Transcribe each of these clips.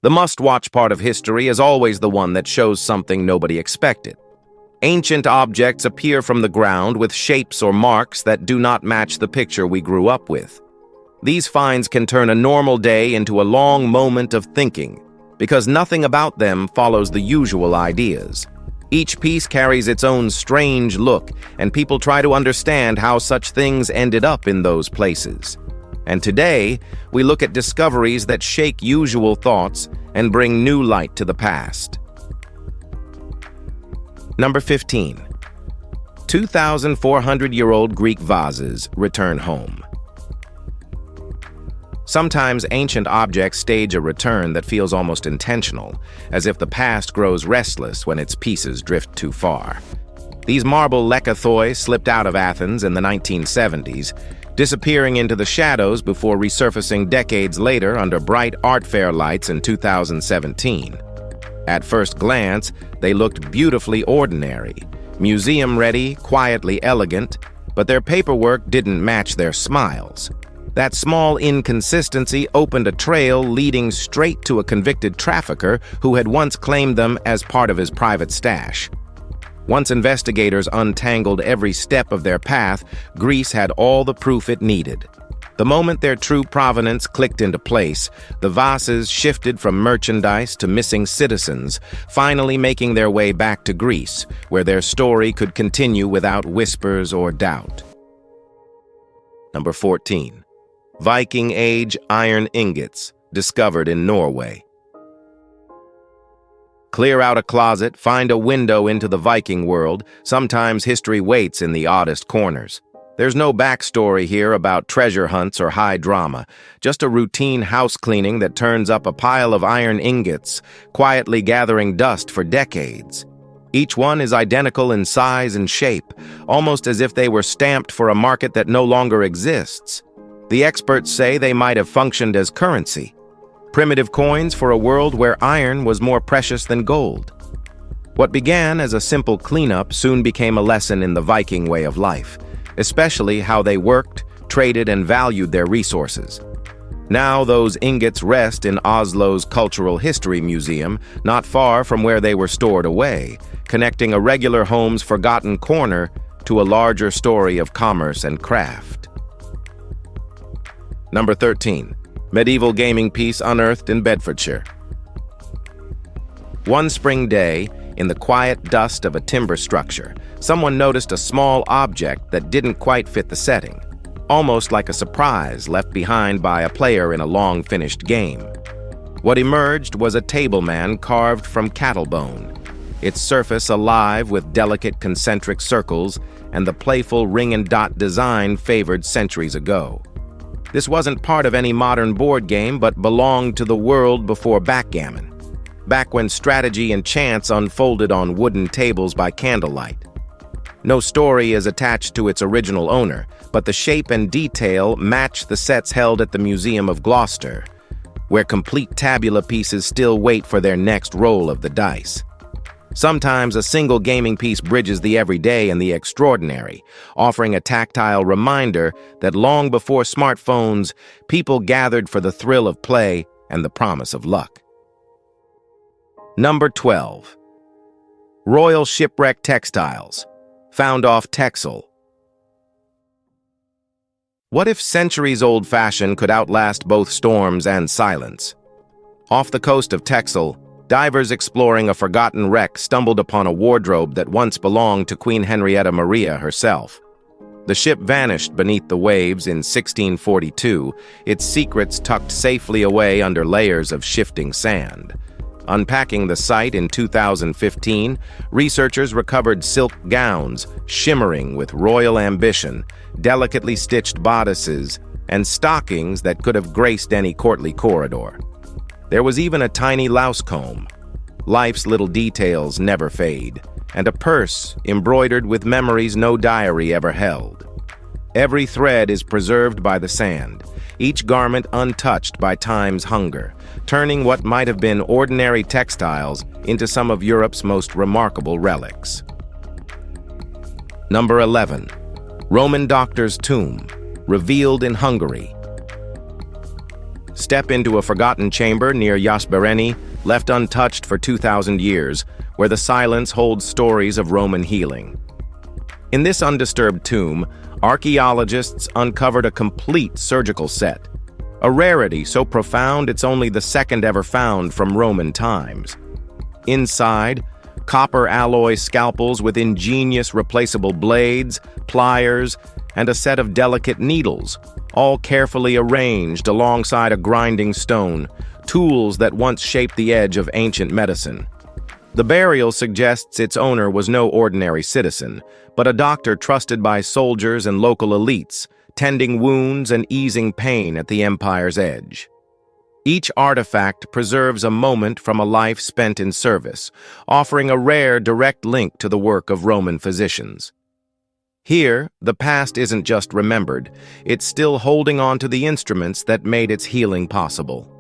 The must-watch part of history is always the one that shows something nobody expected. Ancient objects appear from the ground with shapes or marks that do not match the picture we grew up with. These finds can turn a normal day into a long moment of thinking, because nothing about them follows the usual ideas. Each piece carries its own strange look, and people try to understand how such things ended up in those places. And today, we look at discoveries that shake usual thoughts and bring new light to the past. Number 15. 2,400-year-old Greek vases return home. Sometimes ancient objects stage a return that feels almost intentional, as if the past grows restless when its pieces drift too far. These marble lekythoi slipped out of Athens in the 1970s, disappearing into the shadows before resurfacing decades later under bright art fair lights in 2017. At first glance, they looked beautifully ordinary, museum-ready, quietly elegant, but their paperwork didn't match their smiles. That small inconsistency opened a trail leading straight to a convicted trafficker who had once claimed them as part of his private stash. Once investigators untangled every step of their path, Greece had all the proof it needed. The moment their true provenance clicked into place, the vases shifted from merchandise to missing citizens, finally making their way back to Greece, where their story could continue without whispers or doubt. Number 14. Viking Age iron ingots, discovered in Norway. Clear out a closet, find a window into the Viking world. Sometimes history waits in the oddest corners. There's no backstory here about treasure hunts or high drama, just a routine house cleaning that turns up a pile of iron ingots, quietly gathering dust for decades. Each one is identical in size and shape, almost as if they were stamped for a market that no longer exists. The experts say they might have functioned as currency, primitive coins for a world where iron was more precious than gold. What began as a simple cleanup soon became a lesson in the Viking way of life, especially how they worked, traded, and valued their resources. Now those ingots rest in Oslo's Cultural History Museum, not far from where they were stored away, connecting a regular home's forgotten corner to a larger story of commerce and craft. Number 13. Medieval gaming piece unearthed in Bedfordshire. One spring day, in the quiet dust of a timber structure, someone noticed a small object that didn't quite fit the setting, almost like a surprise left behind by a player in a long-finished game. What emerged was a tableman carved from cattle bone, its surface alive with delicate concentric circles and the playful ring and dot design favored centuries ago. This wasn't part of any modern board game, but belonged to the world before backgammon, back when strategy and chance unfolded on wooden tables by candlelight. No story is attached to its original owner, but the shape and detail match the sets held at the Museum of Gloucester, where complete tabula pieces still wait for their next roll of the dice. Sometimes a single gaming piece bridges the everyday and the extraordinary, offering a tactile reminder that long before smartphones, people gathered for the thrill of play and the promise of luck. Number 12. Royal Shipwreck Textiles, found off Texel. What if centuries-old fashion could outlast both storms and silence? Off the coast of Texel, divers exploring a forgotten wreck stumbled upon a wardrobe that once belonged to Queen Henrietta Maria herself. The ship vanished beneath the waves in 1642, its secrets tucked safely away under layers of shifting sand. Unpacking the site in 2015, researchers recovered silk gowns shimmering with royal ambition, delicately stitched bodices, and stockings that could have graced any courtly corridor. There was even a tiny louse comb. Life's little details never fade, and a purse embroidered with memories no diary ever held. Every thread is preserved by the sand, each garment untouched by time's hunger, turning what might have been ordinary textiles into some of Europe's most remarkable relics. Number 11. Roman doctor's tomb, revealed in Hungary. Step into a forgotten chamber near Jaspereni, left untouched for 2,000 years, where the silence holds stories of Roman healing. In this undisturbed tomb, archaeologists uncovered a complete surgical set, a rarity so profound it's only the second ever found from Roman times. Inside, copper alloy scalpels with ingenious replaceable blades, pliers, and a set of delicate needles, all carefully arranged alongside a grinding stone, tools that once shaped the edge of ancient medicine. The burial suggests its owner was no ordinary citizen, but a doctor trusted by soldiers and local elites, tending wounds and easing pain at the empire's edge. Each artifact preserves a moment from a life spent in service, offering a rare direct link to the work of Roman physicians. Here, the past isn't just remembered, it's still holding on to the instruments that made its healing possible.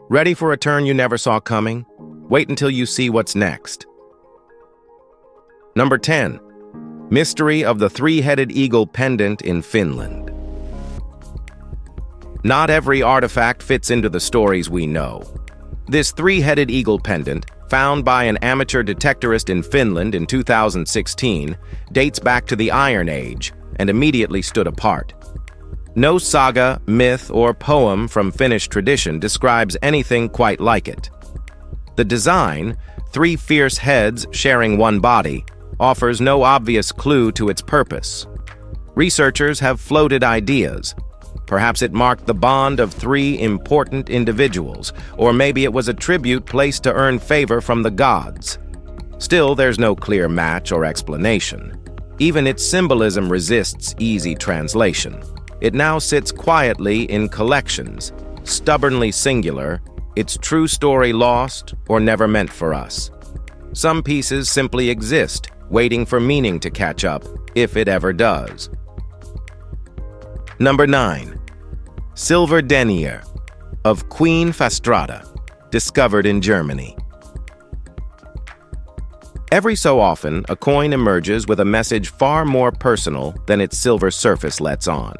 Ready for a turn you never saw coming? Wait until you see what's next. Number 10. Mystery of the three-headed eagle pendant in Finland. Not every artifact fits into the stories we know. This three-headed eagle pendant, found by an amateur detectorist in Finland in 2016, dates back to the Iron Age and immediately stood apart. No saga, myth, or poem from Finnish tradition describes anything quite like it. The design, three fierce heads sharing one body, offers no obvious clue to its purpose. Researchers have floated ideas. Perhaps it marked the bond of three important individuals, or maybe it was a tribute placed to earn favor from the gods. Still, there's no clear match or explanation. Even its symbolism resists easy translation. It now sits quietly in collections, stubbornly singular, its true story lost or never meant for us. Some pieces simply exist, waiting for meaning to catch up, if it ever does. Number 9. Silver denier of Queen Fastrada, discovered in Germany. Every so often, a coin emerges with a message far more personal than its silver surface lets on.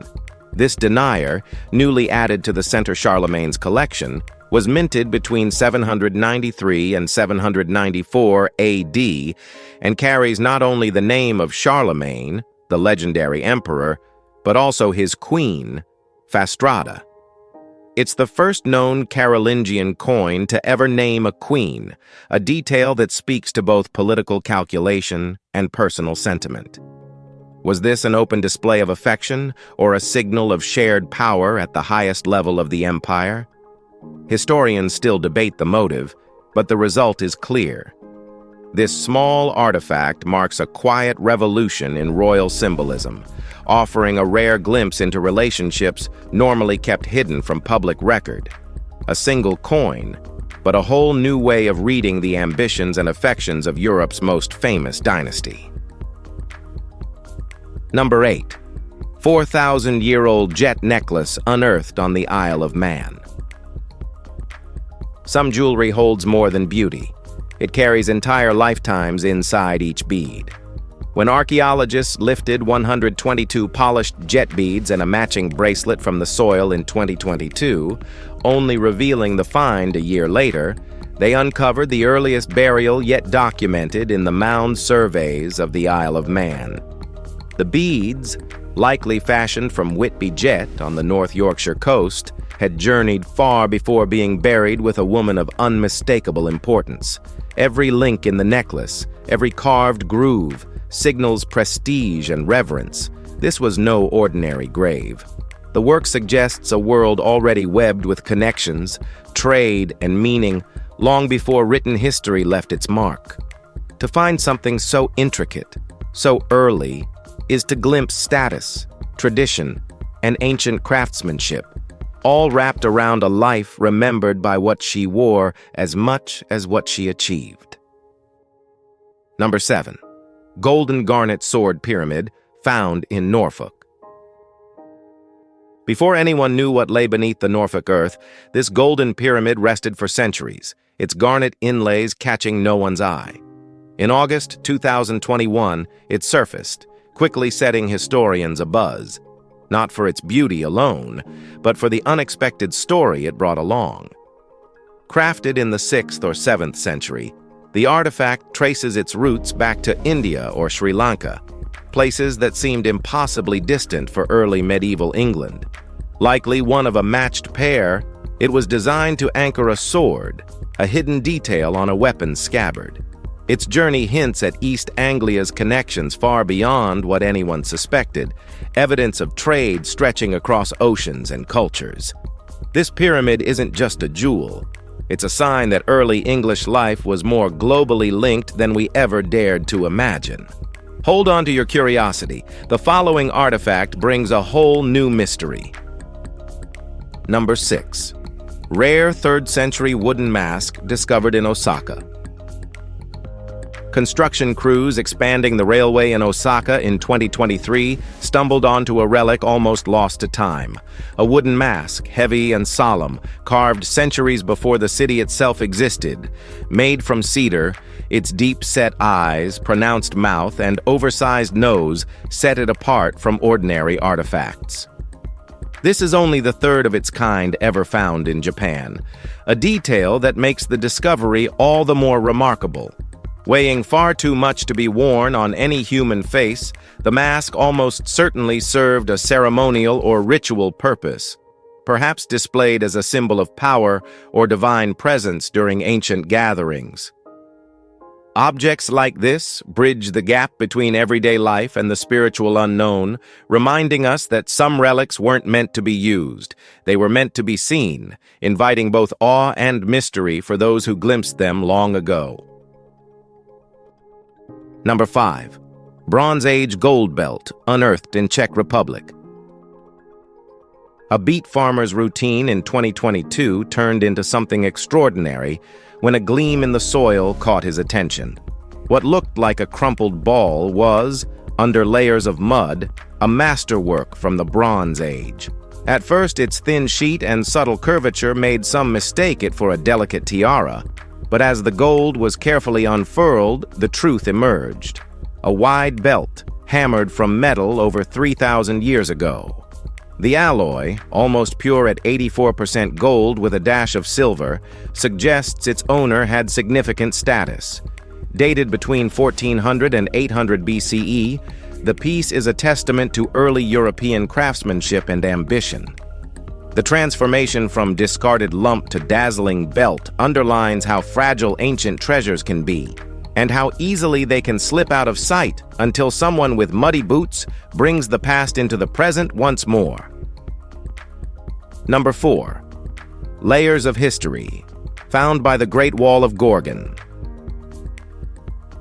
This denier, newly added to the Center Charlemagne's collection, was minted between 793 and 794 AD and carries not only the name of Charlemagne, the legendary emperor, but also his queen, Fastrada. It's the first known Carolingian coin to ever name a queen, a detail that speaks to both political calculation and personal sentiment. Was this an open display of affection or a signal of shared power at the highest level of the empire? Historians still debate the motive, but the result is clear. This small artifact marks a quiet revolution in royal symbolism, offering a rare glimpse into relationships normally kept hidden from public record. A single coin, but a whole new way of reading the ambitions and affections of Europe's most famous dynasty. Number 8. 4,000-year-old jet necklace unearthed on the Isle of Man. Some jewelry holds more than beauty. It carries entire lifetimes inside each bead. When archaeologists lifted 122 polished jet beads and a matching bracelet from the soil in 2022, only revealing the find a year later, they uncovered the earliest burial yet documented in the mound surveys of the Isle of Man. The beads, likely fashioned from Whitby jet on the North Yorkshire coast, had journeyed far before being buried with a woman of unmistakable importance. Every link in the necklace, every carved groove, signals prestige and reverence. This was no ordinary grave. The work suggests a world already webbed with connections, trade, and meaning long before written history left its mark. To find something so intricate, so early, is to glimpse status, tradition, and ancient craftsmanship, all wrapped around a life remembered by what she wore as much as what she achieved. Number 7. Golden garnet sword pyramid found in Norfolk. Before anyone knew what lay beneath the Norfolk earth, this golden pyramid rested for centuries, its garnet inlays catching no one's eye. In August 2021, it surfaced, quickly setting historians abuzz. not for its beauty alone, but for the unexpected story it brought along. Crafted in the 6th or 7th century, the artifact traces its roots back to India or Sri Lanka, places that seemed impossibly distant for early medieval England. Likely one of a matched pair, it was designed to anchor a sword, a hidden detail on a weapon's scabbard. Its journey hints at East Anglia's connections far beyond what anyone suspected, evidence of trade stretching across oceans and cultures. This pyramid isn't just a jewel. It's a sign that early English life was more globally linked than we ever dared to imagine. Hold on to your curiosity. The following artifact brings a whole new mystery. Number 6. Rare 3rd century wooden mask discovered in Osaka. Construction crews expanding the railway in Osaka in 2023 stumbled onto a relic almost lost to time. A wooden mask, heavy and solemn, carved centuries before the city itself existed. Made from cedar, its deep-set eyes, pronounced mouth, and oversized nose set it apart from ordinary artifacts. This is only the 3rd of its kind ever found in Japan, a detail that makes the discovery all the more remarkable. Weighing far too much to be worn on any human face, the mask almost certainly served a ceremonial or ritual purpose, perhaps displayed as a symbol of power or divine presence during ancient gatherings. Objects like this bridge the gap between everyday life and the spiritual unknown, reminding us that some relics weren't meant to be used. They were meant to be seen, inviting both awe and mystery for those who glimpsed them long ago. Number 5. Bronze Age gold belt, unearthed in Czech Republic. A beet farmer's routine in 2022 turned into something extraordinary when a gleam in the soil caught his attention. What looked like a crumpled ball was, under layers of mud, a masterwork from the Bronze Age. At first, its thin sheet and subtle curvature made some mistake it for a delicate tiara, but as the gold was carefully unfurled, the truth emerged. A wide belt, hammered from metal over 3,000 years ago. The alloy, almost pure at 84% gold with a dash of silver, suggests its owner had significant status. Dated between 1400 and 800 BCE, the piece is a testament to early European craftsmanship and ambition. The transformation from discarded lump to dazzling belt underlines how fragile ancient treasures can be, and how easily they can slip out of sight until someone with muddy boots brings the past into the present once more. Number 4. Layers of history, found by the Great Wall of Gorgon.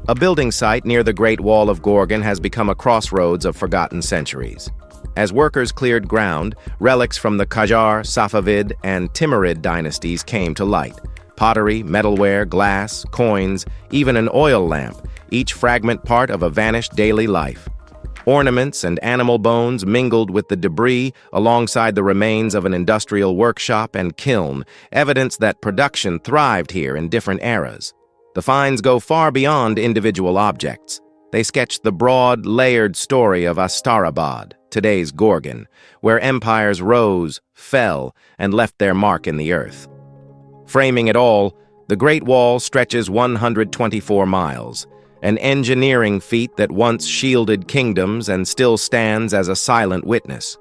A building site near the Great Wall of Gorgon has become a crossroads of forgotten centuries. As workers cleared ground, relics from the Qajar, Safavid, and Timurid dynasties came to light. Pottery, metalware, glass, coins, even an oil lamp, each fragment part of a vanished daily life. Ornaments and animal bones mingled with the debris alongside the remains of an industrial workshop and kiln, evidence that production thrived here in different eras. The finds go far beyond individual objects. They sketch the broad, layered story of Astarabad, today's Gorgon, where empires rose, fell, and left their mark in the earth. Framing it all, the Great Wall stretches 124 miles, an engineering feat that once shielded kingdoms and still stands as a silent witness.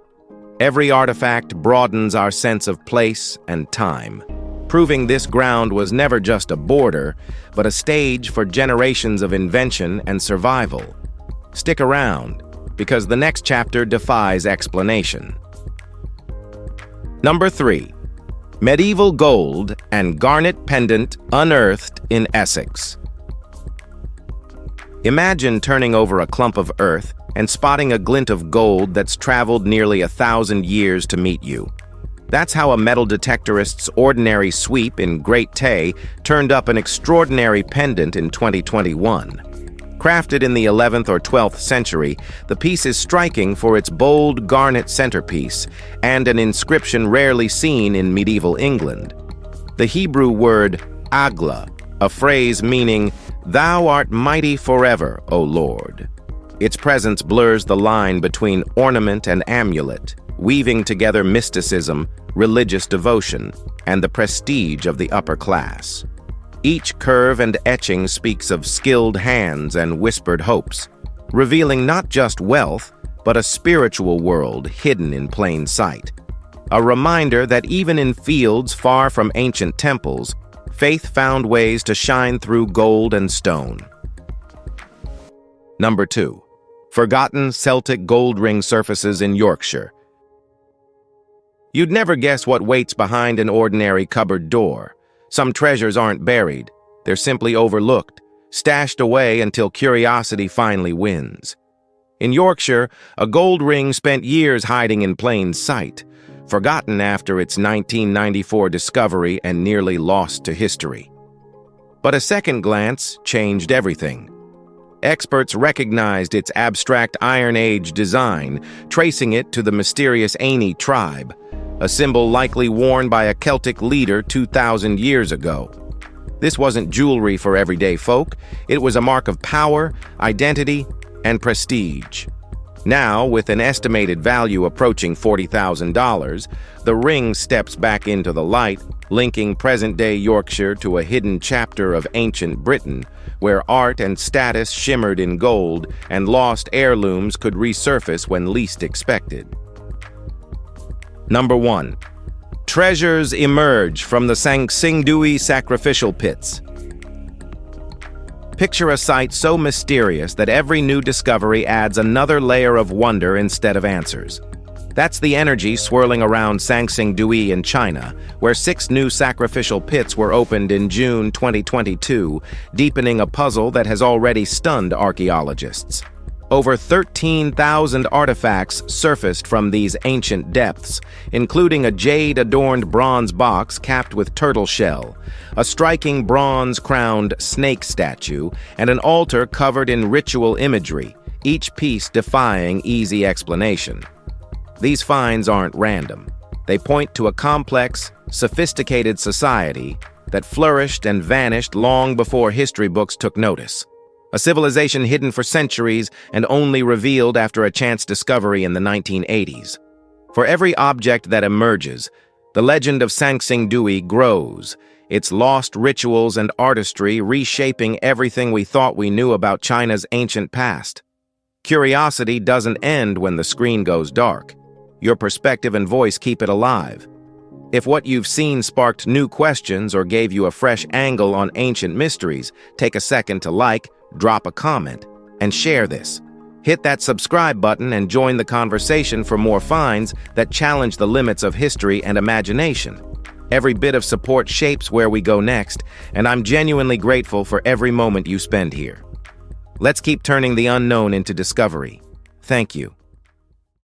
Every artifact broadens our sense of place and time, proving this ground was never just a border, but a stage for generations of invention and survival. Stick around, because the next chapter defies explanation. Number 3. Medieval gold and garnet pendant unearthed in Essex. Imagine turning over a clump of earth and spotting a glint of gold that's traveled nearly 1,000 years to meet you. That's how a metal detectorist's ordinary sweep in Great Tay turned up an extraordinary pendant in 2021. Crafted in the 11th or 12th century, the piece is striking for its bold garnet centerpiece and an inscription rarely seen in medieval England. The Hebrew word agla, a phrase meaning, "Thou art mighty forever, O Lord," Its presence blurs the line between ornament and amulet, weaving together mysticism, religious devotion, and the prestige of the upper class. Each curve and etching speaks of skilled hands and whispered hopes, revealing not just wealth, but a spiritual world hidden in plain sight. A reminder that even in fields far from ancient temples, faith found ways to shine through gold and stone. Number 2. Forgotten Celtic gold ring surfaces in Yorkshire. You'd never guess what waits behind an ordinary cupboard door. Some treasures aren't buried, they're simply overlooked, stashed away until curiosity finally wins. In Yorkshire, a gold ring spent years hiding in plain sight, forgotten after its 1994 discovery and nearly lost to history. But a second glance changed everything. Experts recognized its abstract Iron Age design, tracing it to the mysterious Aini tribe, a symbol likely worn by a Celtic leader 2,000 years ago. This wasn't jewelry for everyday folk, it was a mark of power, identity, and prestige. Now, with an estimated value approaching $40,000, the ring steps back into the light, linking present-day Yorkshire to a hidden chapter of ancient Britain, where art and status shimmered in gold and lost heirlooms could resurface when least expected. Number 1. Treasures emerge from the Sangsingdui sacrificial pits. Picture a sight so mysterious that every new discovery adds another layer of wonder instead of answers. That's the energy swirling around Sangsingdui in China, where 6 new sacrificial pits were opened in June 2022, deepening a puzzle that has already stunned archaeologists. Over 13,000 artifacts surfaced from these ancient depths, including a jade-adorned bronze box capped with turtle shell, a striking bronze-crowned snake statue, and an altar covered in ritual imagery, each piece defying easy explanation. These finds aren't random. They point to a complex, sophisticated society that flourished and vanished long before history books took notice. A civilization hidden for centuries and only revealed after a chance discovery in the 1980s. For every object that emerges, the legend of Sangsingdui grows, its lost rituals and artistry reshaping everything we thought we knew about China's ancient past. Curiosity doesn't end when the screen goes dark. Your perspective and voice keep it alive. If what you've seen sparked new questions or gave you a fresh angle on ancient mysteries, take a second to like, drop a comment, and share this. Hit that subscribe button and join the conversation for more finds that challenge the limits of history and imagination. Every bit of support shapes where we go next, and I'm genuinely grateful for every moment you spend here. Let's keep turning the unknown into discovery. Thank you.